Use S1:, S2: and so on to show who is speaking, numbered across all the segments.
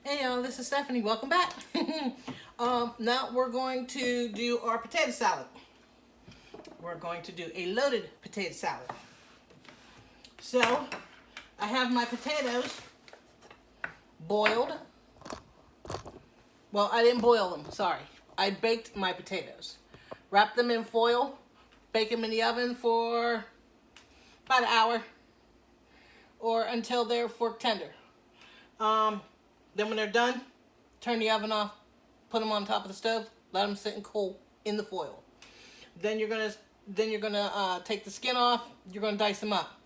S1: Hey y'all, this is Stephanie. Welcome back. Now we're going to do our potato salad. We're going to do a loaded potato salad. So, I have my potatoes boiled. Well, I didn't boil them, sorry. I baked my potatoes. Wrapped them in foil, bake them in the oven for about an hour or until they're fork tender. Then when they're done, turn the oven off, put them on top of the stove, let them sit and cool in the foil. Then you're gonna take the skin off. You're gonna dice them up.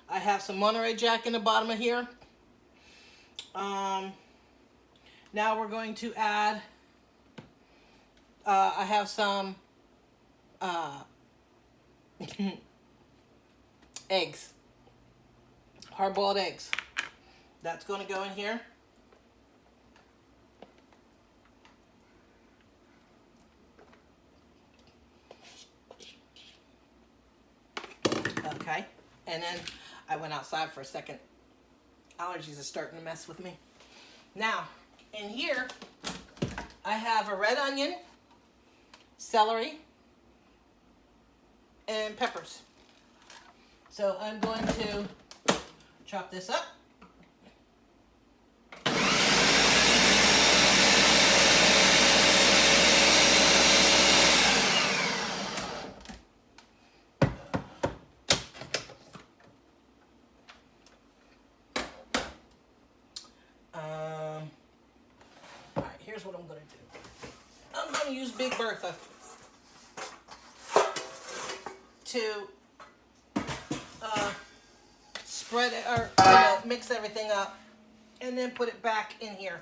S1: I have some Monterey Jack in the bottom of here. Now we're going to add. I have some eggs, hard-boiled eggs. That's going to go in here. Okay, and then I went outside for a second. Allergies are starting to mess with me. Now, in here, I have a red onion, celery, and peppers. So I'm going to chop this up. Here's what I'm going to do. I'm going to use Big Bertha to spread it or mix everything up and then put it back in here.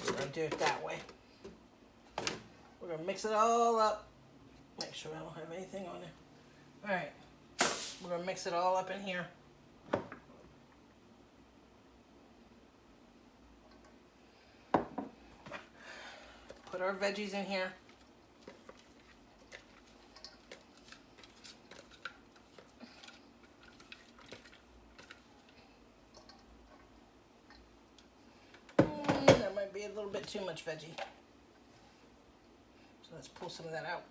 S1: We're going to do it that way. We're going to mix it all up. Make sure I don't have anything on it. All right. We're going to mix it all up in here. Put our veggies in here. That might be a little bit too much veggie. So let's pull some of that out.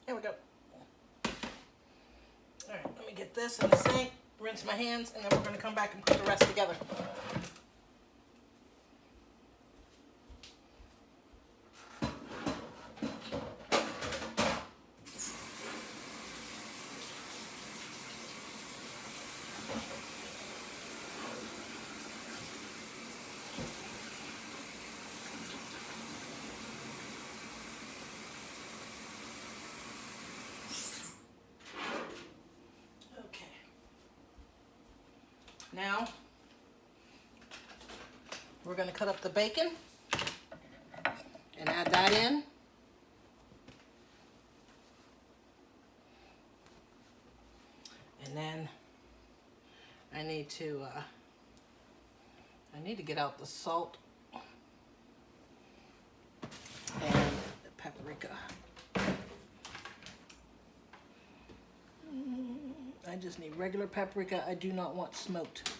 S1: There we go. All right, let me get this in the sink, rinse my hands, and then we're going to come back and put the rest together. Now, we're going to cut up the bacon and add that in. And then I need to get out the salt and the paprika. I just need regular paprika. I do not want smoked.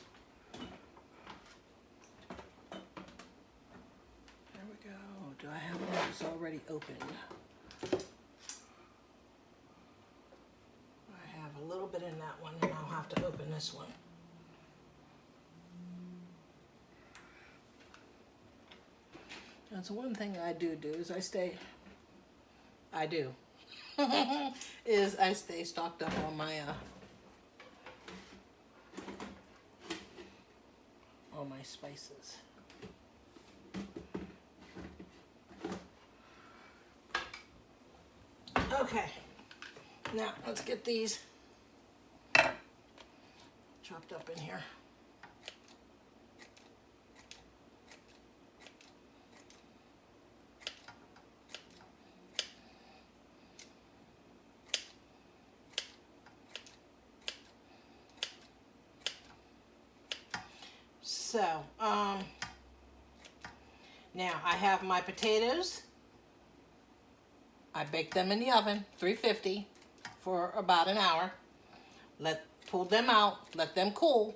S1: There we go. Do I have one that's already open? I have a little bit in that one, and I'll have to open this one. That's one thing I do is I stay stocked up on my spices. Okay, now let's get these chopped up in here. So, now I have my potatoes. I bake them in the oven, 350, for about an hour. Pull them out, let them cool.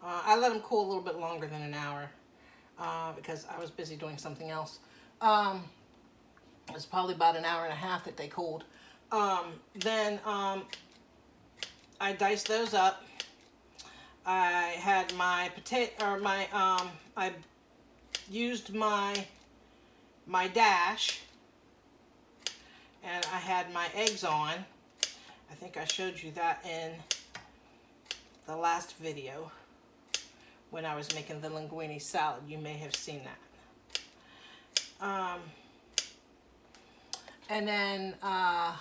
S1: I let them cool a little bit longer than an hour because I was busy doing something else. It's probably about an hour and a half that they cooled. Then I diced those up. I had my I used my dash, and I had my eggs on. I think I showed you that in the last video when I was making the linguine salad. You may have seen that. And then I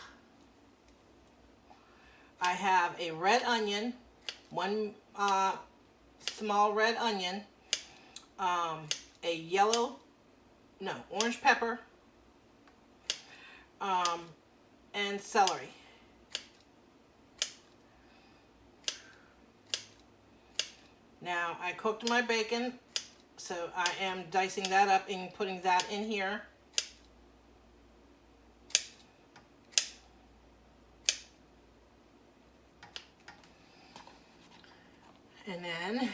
S1: have a red onion, one small red onion, a orange pepper, and celery. Now I cooked my bacon, so I am dicing that up and putting that in here. And then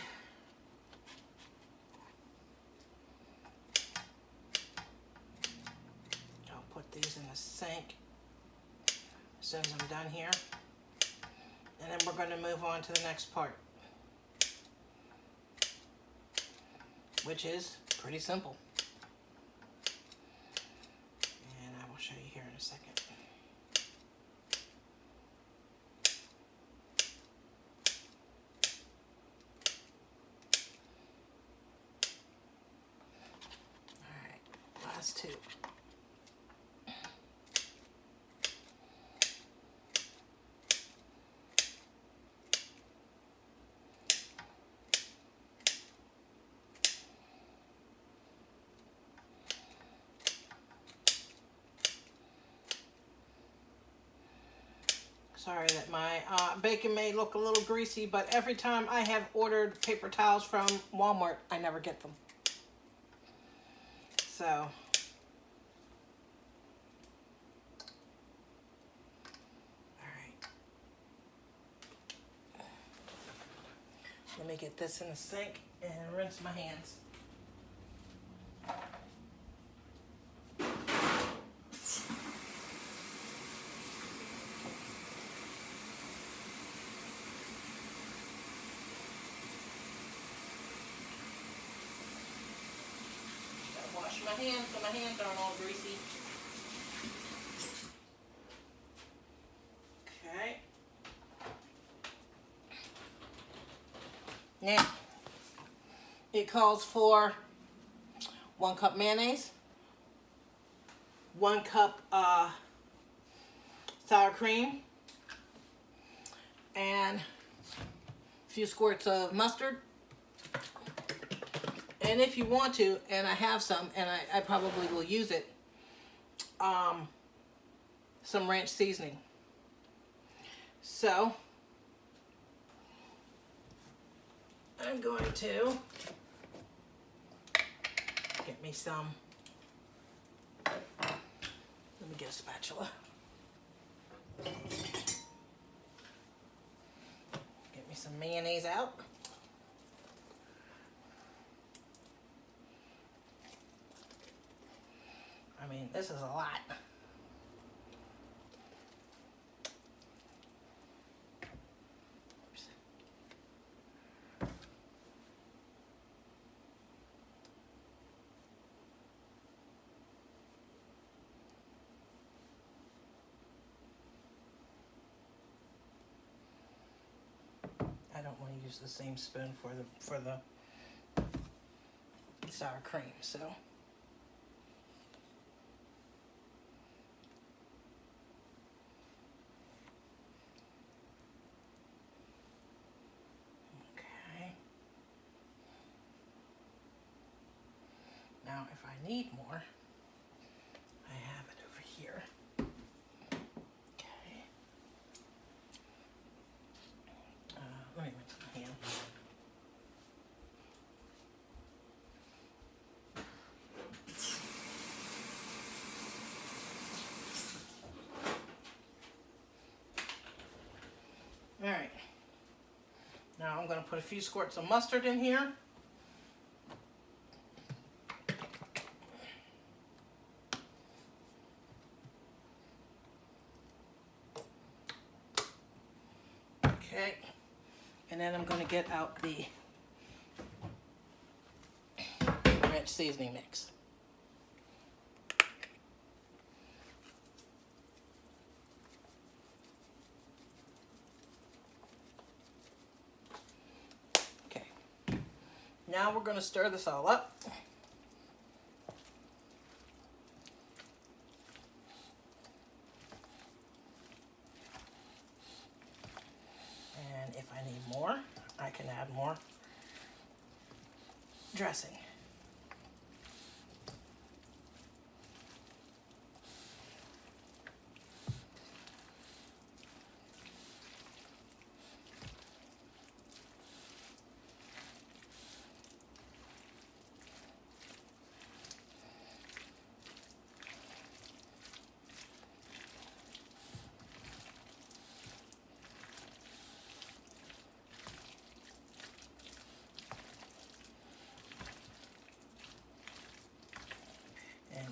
S1: I'll put these in the sink as soon as I'm done here. And then we're going to move on to the next part, which is pretty simple. And I will show you here in a second. Last two. Sorry that my bacon may look a little greasy, but every time I have ordered paper towels from Walmart, I never get them. So, all right. Let me get this in the sink and rinse my hands. Wash my hands so my hands aren't all greasy. Okay. Now, it calls for 1 cup mayonnaise, 1 cup sour cream, and a few squirts of mustard. And if you want to, and I have some, and I probably will use it, some ranch seasoning. So, I'm going to get me some, let me get a spatula. Get me some mayonnaise out. I mean, this is a lot. I don't want to use the same spoon for the sour cream, so. Now, if I need more, I have it over here. Okay. Let me rinse my hands. I'm going to put a few squirts of mustard in here. Okay, and then I'm going to get out the ranch seasoning mix. Okay, now we're going to stir this all up. And if I need more, I can add more dressing.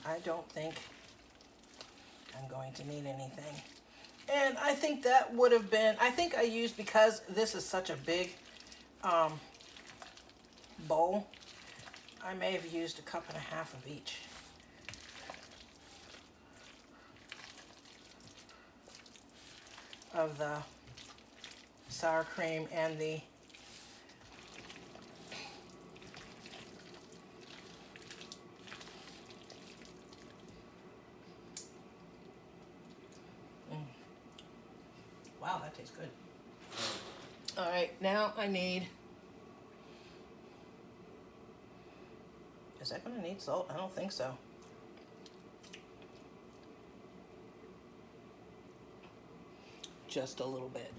S1: I don't think I'm going to need anything. And I think that would have been, I think I used, because this is such a big bowl, I may have used 1.5 cups of each. Of the sour cream and the wow, that tastes good. All right, now I need, is that going to need salt? I don't think so. Just a little bit.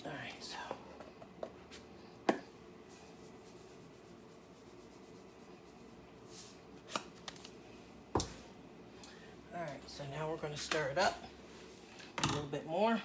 S1: All right, so. All right, so now we're going to stir it up a little bit more.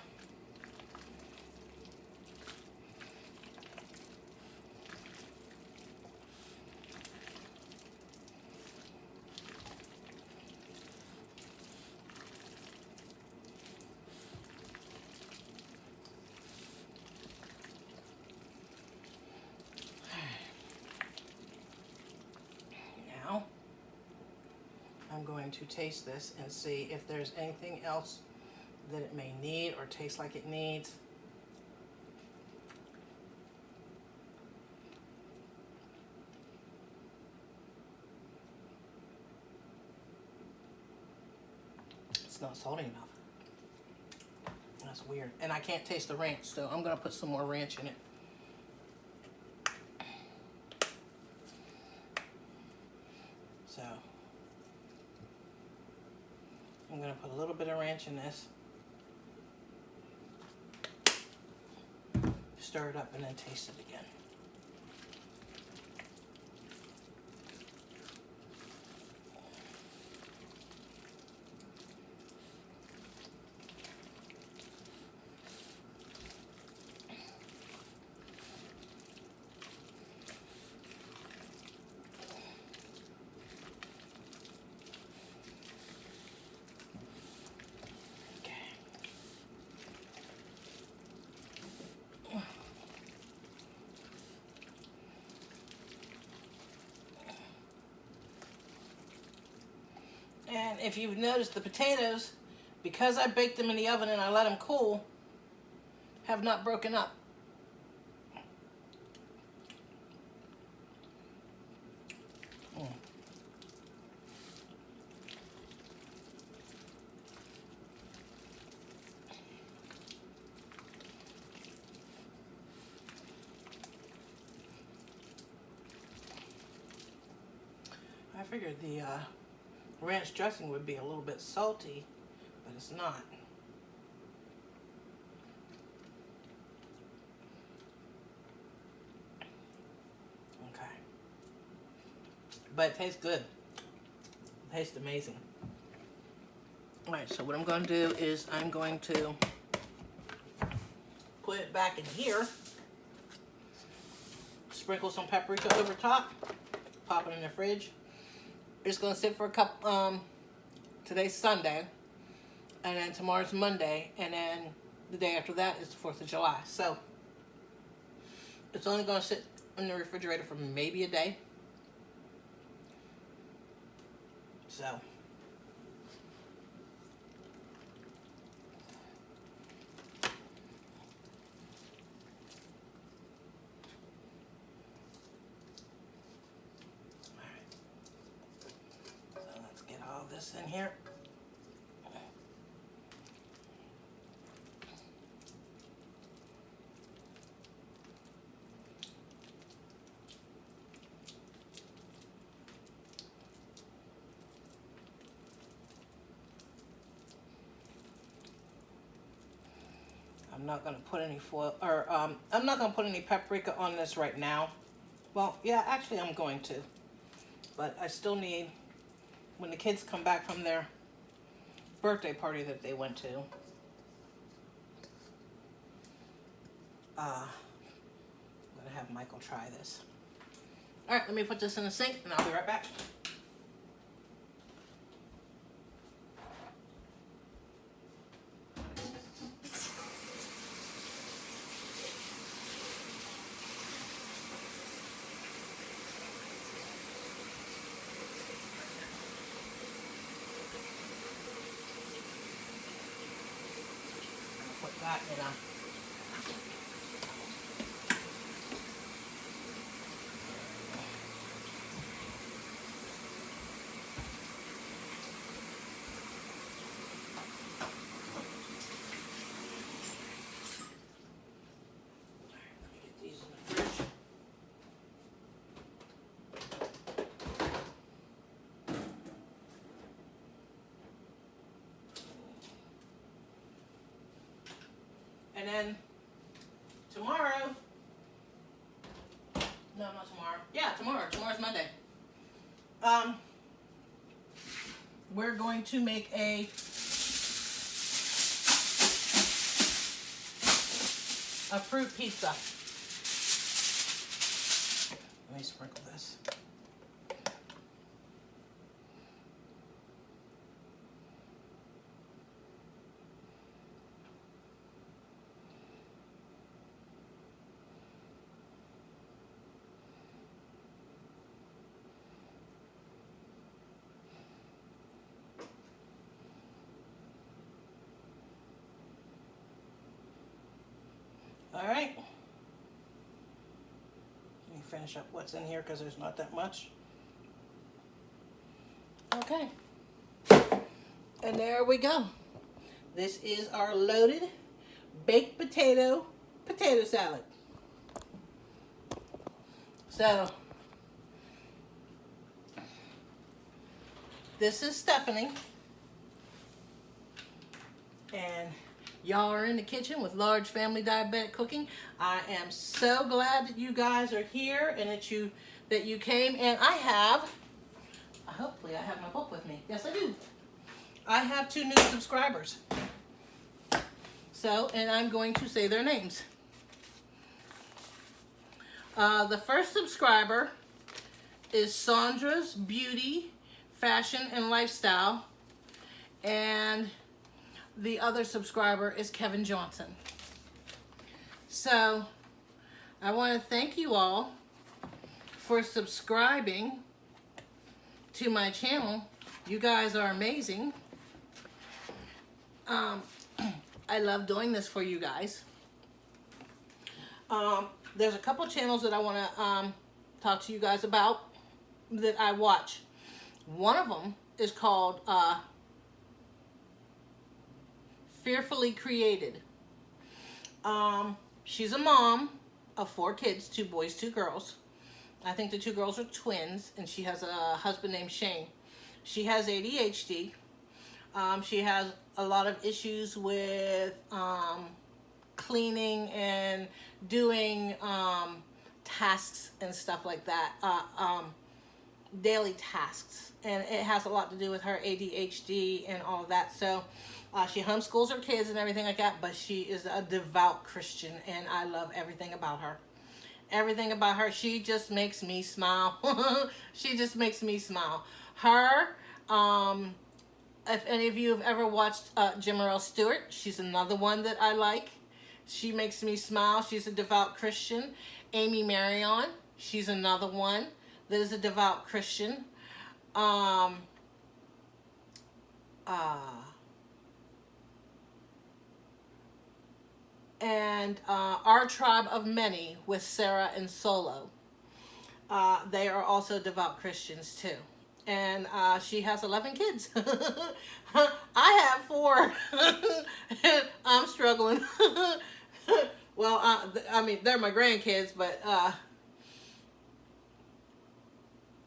S1: Now I'm going to taste this and see if there's anything else that it may need or taste like it needs. It's not salty enough. That's weird. And I can't taste the ranch, so I'm gonna put some more ranch in it. So I'm gonna put a little bit of ranch in this. Stir it up and then taste it again. And if you've noticed, the potatoes, because I baked them in the oven and I let them cool, have not broken up. I figured the ranch dressing would be a little bit salty, but it's not. Okay. But it tastes good. It tastes amazing. Alright, so what I'm going to do is I'm going to put it back in here. sprinkle some paprika over top, pop it in the fridge. It's gonna sit for a couple. Today's Sunday, and then tomorrow's Monday, and then the day after that is the 4th of July. So it's only gonna sit in the refrigerator for maybe a day. So let's get all this in here. I'm not gonna put any foil, or I'm not gonna put any paprika on this right now. Well, yeah, actually I'm going to, but I still need, when the kids come back from their birthday party that they went to, I'm gonna have Michael try this. All right, let me put this in the sink and I'll be right back. Put that in a and then tomorrow, no, not tomorrow. Yeah, tomorrow. Tomorrow's Monday. We're going to make a fruit pizza. Let me sprinkle this. All right. Let me finish up what's in here because there's not that much. Okay. And there we go. This is our loaded baked potato salad. So, this is Stephanie. And y'all are in the kitchen with Large Family Diabetic Cooking. I am so glad that you guys are here and that you came. And hopefully I have my book with me. Yes, I do. I have 2 new subscribers. So, and I'm going to say their names. The first subscriber is Sandra's Beauty, Fashion, and Lifestyle. And the other subscriber is Kevin Johnson. So, I want to thank you all for subscribing to my channel. You guys are amazing. I love doing this for you guys. There's a couple channels that I want to talk to you guys about that I watch. One of them is called Fearfully Created. She's a mom of 4 kids, 2 boys, 2 girls. I think the 2 girls are twins, and she has a husband named Shane. She has ADHD. She has a lot of issues with cleaning and doing tasks and stuff like that, daily tasks. And it has a lot to do with her ADHD and all of that. So she homeschools her kids and everything like that, but she is a devout Christian, and I love everything about her. Everything about her, she just makes me smile. She just makes me smile. Her, if any of you have ever watched Jimerelle Stewart, she's another one that I like. She makes me smile. She's a devout Christian. Amy Marion, she's another one that is a devout Christian. Um, and Our Tribe of Many with Sarah and Solo. They are also devout Christians too. And she has 11 kids. I have 4. I'm struggling. Well, I mean, they're my grandkids, but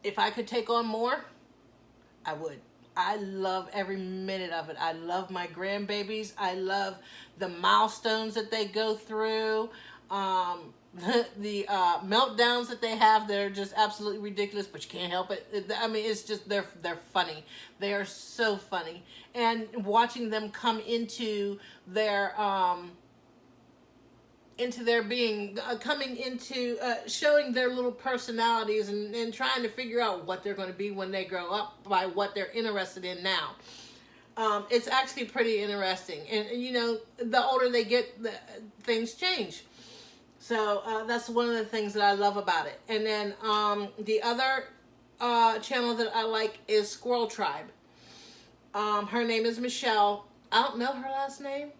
S1: if I could take on more, I would. I love every minute of it. I love my grandbabies. I love the milestones that they go through. The meltdowns that they have, they're just absolutely ridiculous, but you can't help it. I mean, it's just, they're funny. They are so funny. And watching them come into their being, coming into showing their little personalities and trying to figure out what they're going to be when they grow up by what they're interested in now. It's actually pretty interesting. And you know, the older they get, things change. So that's one of the things that I love about it. And then the other channel that I like is Squirrel Tribe. Her name is Michelle. I don't know her last name.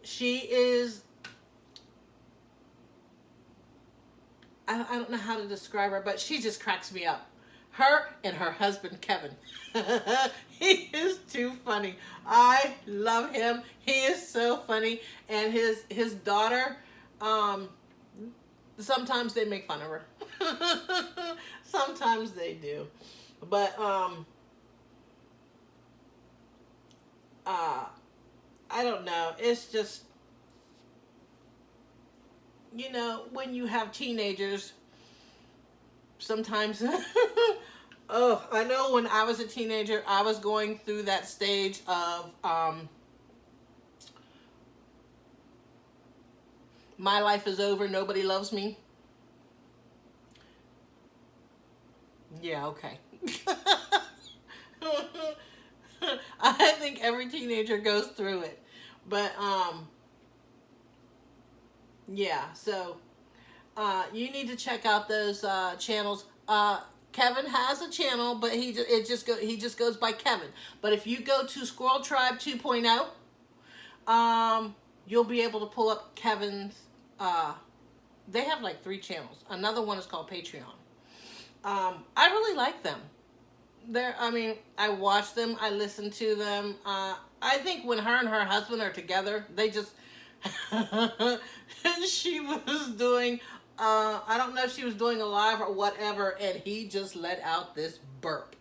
S1: She is, I don't know how to describe her, but she just cracks me up. Her and her husband, Kevin. He is too funny. I love him. He is so funny. And his daughter, sometimes they make fun of her. Sometimes they do. But, I don't know. It's just, you know, when you have teenagers, sometimes, oh, I know when I was a teenager, I was going through that stage of, my life is over, nobody loves me. Yeah, okay. I think every teenager goes through it. But, yeah, so, you need to check out those, channels. Kevin has a channel, but he just goes by Kevin. But if you go to Squirrel Tribe 2.0, you'll be able to pull up Kevin's, they have like 3 channels. Another one is called Patreon. I really like them. I mean, I watch them, I listen to them. I think when her and her husband are together, they just, she was doing, I don't know if she was doing a live or whatever, and he just let out this burp.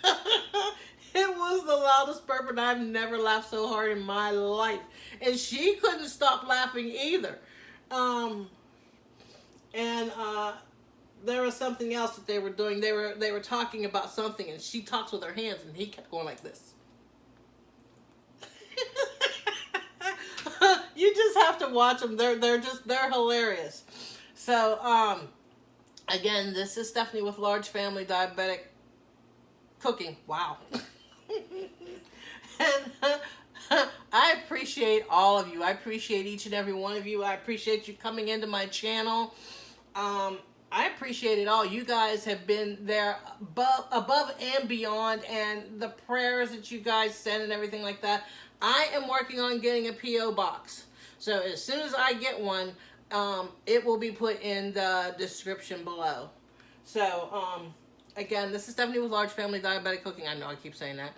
S1: It was the loudest burp, and I've never laughed so hard in my life. And she couldn't stop laughing either. There was something else that they were doing. They were talking about something, and she talks with her hands, and he kept going like this. You just have to watch them. They're hilarious. So again, this is Stephanie with Large Family Diabetic Cooking. Wow. And I appreciate all of you. I appreciate each and every one of you. I appreciate you coming into my channel. I appreciate it all. You guys have been there above and beyond, and the prayers that you guys send and everything like that. I am working on getting a P.O. box. So as soon as I get one, it will be put in the description below. So, again, this is Stephanie with Large Family Diabetic Cooking. I know I keep saying that.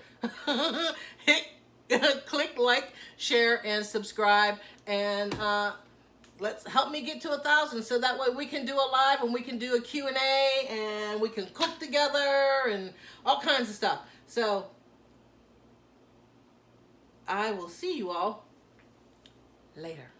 S1: Click like, share, and subscribe. And let's help me get to 1,000 so that way we can do a live and we can do a Q&A and we can cook together and all kinds of stuff. So I will see you all later.